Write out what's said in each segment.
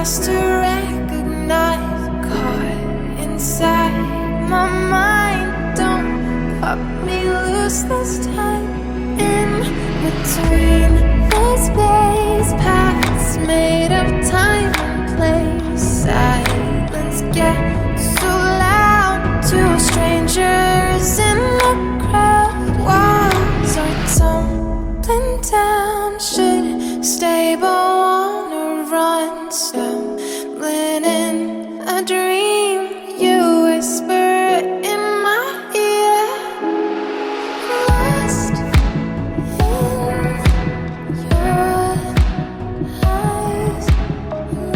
fast to recognize. Caught inside my mind, don't pop me loose this time. In between the space paths made of time and place, silence gets so loud to strangers in the crowd. Walls are tumbling down, should stay but wanna run. Stumbling in a dream, you whisper in my ear. Lost in your eyes,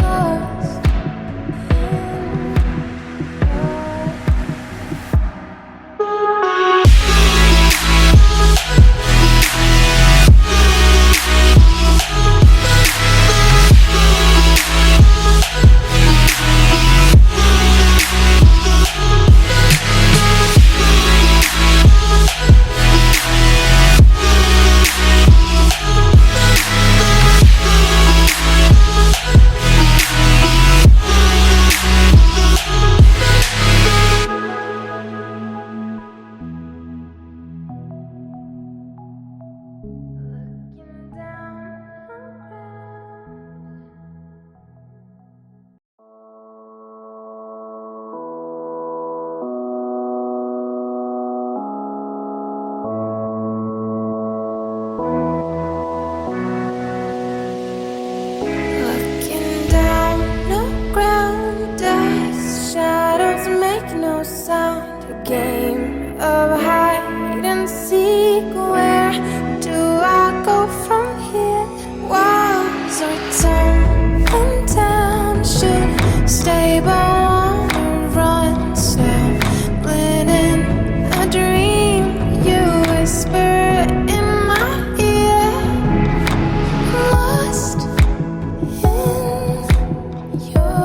lost no sound, a game of hide and seek. Where do I go from here? Walls are tumbling down, should stay but wanna run. Stumbling in a dream, you whisper in my ear. Lost in your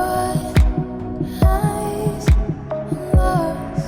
eyes, lost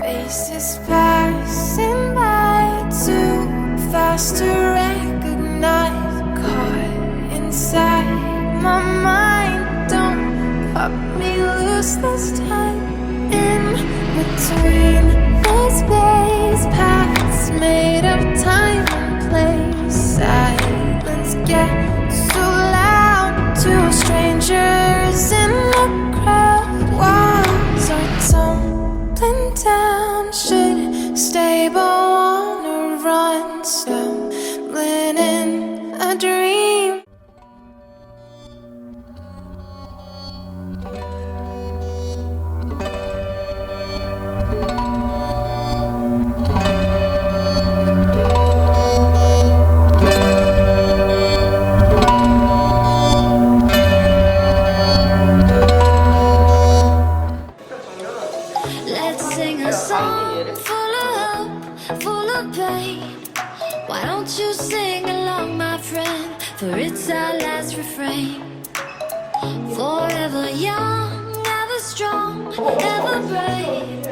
faces passing by, too fast to recognize. Caught inside my mind, don't pop me loose this time. In between the space paths made of time and place, silence gets so loud to strangers in the crowd. Walls are tumbling down, should stay but wanna run. Stumbling in a dream. Let's sing a song full of hope, full of pain. Why don't you sing along, my friend? For it's our last refrain. Forever young, ever strong, ever brave.